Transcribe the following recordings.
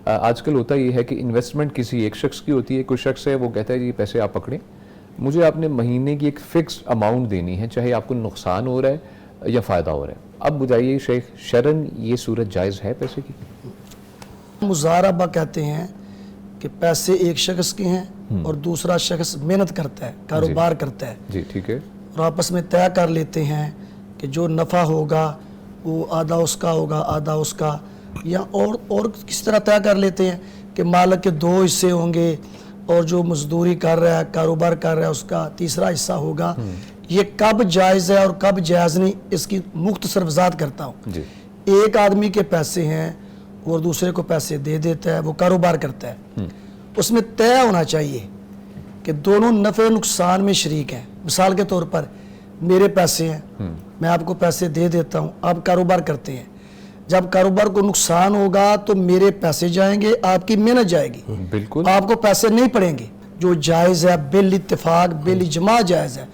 آج کل ہوتا یہ ہے کہ انویسٹمنٹ کسی ایک شخص کی ہوتی ہے, کوئی شخص ہے وہ کہتا ہے جی پیسے آپ پکڑیں, مجھے آپ نے مہینے کی ایک فکس اماؤنٹ دینی ہے, چاہے آپ کو نقصان ہو رہا ہے یا فائدہ ہو رہا ہے. اب بتائیے شیخ, شرعاً یہ صورت جائز ہے پیسے کی؟ مزاربہ کہتے ہیں کہ پیسے ایک شخص کے ہیں اور دوسرا شخص محنت کرتا ہے, کاروبار کرتا ہے, جی ٹھیک ہے, اور آپس میں طے کر لیتے ہیں کہ جو نفع ہوگا وہ آدھا اس کا ہوگا آدھا اس کا, یا اور کس طرح طے کر لیتے ہیں کہ مالک کے 2 حصے ہوں گے اور جو مزدوری کر رہا ہے کاروبار کر رہا ہے اس کا تیسرا حصہ ہوگا. یہ کب جائز ہے اور کب جائز نہیں, اس کی مختصر وضاحت کرتا ہوں. ایک آدمی کے پیسے ہیں اور دوسرے کو پیسے دے دیتا ہے, وہ کاروبار کرتا ہے, اس میں طے ہونا چاہیے کہ دونوں نفع نقصان میں شریک ہیں. مثال کے طور پر میرے پیسے ہیں, میں آپ کو پیسے دے دیتا ہوں, آپ کاروبار کرتے ہیں, جب کاروبار کو نقصان ہوگا تو میرے پیسے جائیں گے, آپ کی محنت جائے گی, بالکل آپ کو پیسے نہیں پڑیں گے. جو جائز ہے بال اتفاق بال اجماع جائز ہے.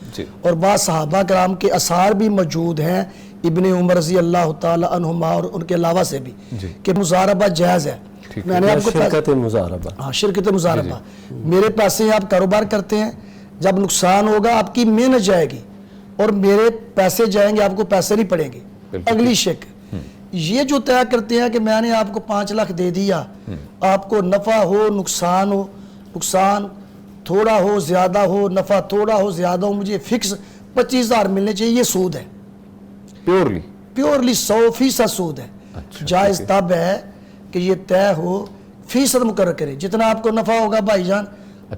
اور بعض صحابہ کرام کے آثار بھی موجود ہیں, ابن عمر رضی اللہ تعالی عنہما اور ان کے علاوہ سے بھی, کہ مزاربہ جائز ہے. میں نے آپ کو شرکت مزاربہ, ہاں شرکت مزاربہ, میرے پیسے ہیں آپ کاروبار کرتے ہیں, جب نقصان ہوگا آپ کی محنت جائے گی اور میرے پیسے جائیں گے, آپ کو پیسے نہیں پڑیں گے. اگلی شک یہ جو طے کرتے ہیں کہ میں نے آپ کو 5 لاکھ دے دیا, آپ کو نفع ہو نقصان ہو, نقصان تھوڑا ہو زیادہ ہو, نفع تھوڑا ہو زیادہ ہو, مجھے فکس 25,000 ملنے چاہیے, یہ سود ہے. پیورلی 100% سود ہے. جائز تب ہے کہ یہ طے ہو, فیصد مقرر کرے, جتنا آپ کو نفع ہوگا بھائی جان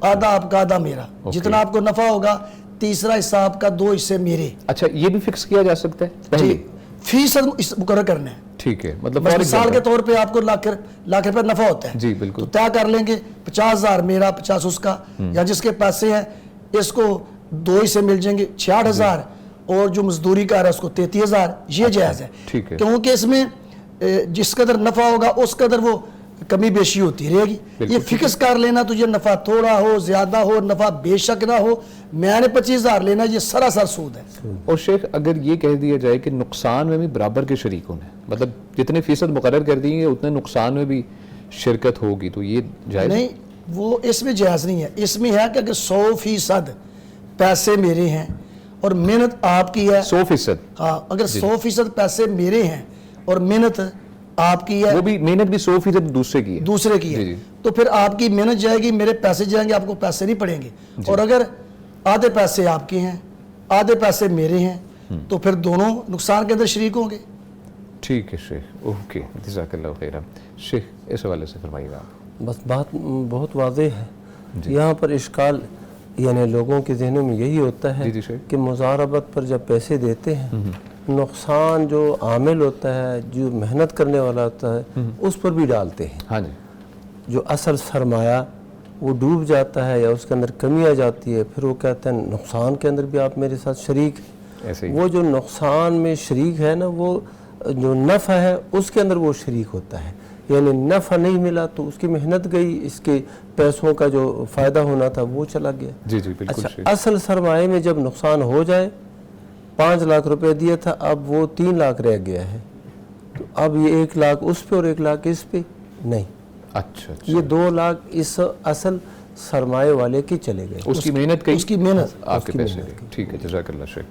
آدھا آپ کا آدھا میرا, جتنا آپ کو نفع ہوگا تیسرا حصہ آپ کا 2 حصے میرے. اچھا یہ بھی فکس کیا جا سکتا ہے پہلے؟ فیصد مقرر کرنا ہے. ٹھیک ہے, مطلب مثال کے طور پہ آپ کو لاکھ روپے نفع ہوتا ہے, جی بالکل, تو طے کر لیں گے 50,000 میرا 50 اس کا, یا جس کے پیسے ہیں اس کو 2 حصے مل جائیں گے 66,000, اور جو مزدوری کر رہا ہے اس کو 33,000. یہ جائز ہے کیونکہ اس میں جس قدر نفع ہوگا اس قدر وہ کمی بیشی ہوتی رہے گی. یہ فکس کر لینا تو یہ نفع تھوڑا ہو زیادہ ہو, نفع بے شک نہ ہو, میں نے 25,000 لینا, یہ سراسر سود ہے. اور شیخ اگر یہ کہہ دیا جائے کہ نقصان میں بھی برابر کے شریک ہونا ہے, مطلب جتنے فیصد مقرر کر دیں گے اتنے نقصان میں بھی شرکت ہوگی, تو یہ جائز نہیں؟ وہ اس میں جائز نہیں ہے. اس میں ہے کہ اگر 100% پیسے میرے ہیں اور محنت آپ کی ہے, 100%, ہاں اگر 100% پیسے میرے ہیں اور محنت آپ کی ہے, وہ بھی محنت بھی 100% دوسرے کی ہے, تو پھر آپ کی محنت جائے گی, میرے پیسے جائیں گے, آپ کو پیسے نہیں پڑیں گے. اور اگر آدھے پیسے آپ کے ہیں آدھے پیسے میرے ہیں تو پھر دونوں نقصان کے اندر شریک ہوں گے. ٹھیک ہے شیخ, اوکے, جزاک اللہ خیرہ. شیخ اس حوالے سے فرمائیے گا. بس بات بہت واضح ہے. یہاں پر اشکال یعنی لوگوں کے ذہنوں میں یہی ہوتا ہے کہ مزاربت پر جب پیسے دیتے ہیں, نقصان جو عامل ہوتا ہے, جو محنت کرنے والا ہوتا ہے, اس پر بھی ڈالتے ہیں. ہاں جی, جو اصل سرمایہ وہ ڈوب جاتا ہے یا اس کے اندر کمی آ جاتی ہے, پھر وہ کہتے ہیں نقصان کے اندر بھی آپ میرے ساتھ شریک ہیں. وہ جو نقصان میں شریک ہے نا, وہ جو نفع ہے اس کے اندر وہ شریک ہوتا ہے. یعنی نفع نہیں ملا تو اس کی محنت گئی, اس کے پیسوں کا جو فائدہ ہونا تھا وہ چلا گیا. جی جی بالکل. اچھا, اصل سرمایہ میں جب نقصان ہو جائے, 5 لاکھ روپے دیا تھا, اب وہ 3 لاکھ رہ گیا ہے, تو اب یہ 1 لاکھ اس پہ اور 1 لاکھ اس پہ نہیں. اچھا, یہ 2 لاکھ اس اصل سرمایہ والے کی چلے گئے, اس کی محنت آپ کے پیسے. ٹھیک ہے, جزاک اللہ شیخ.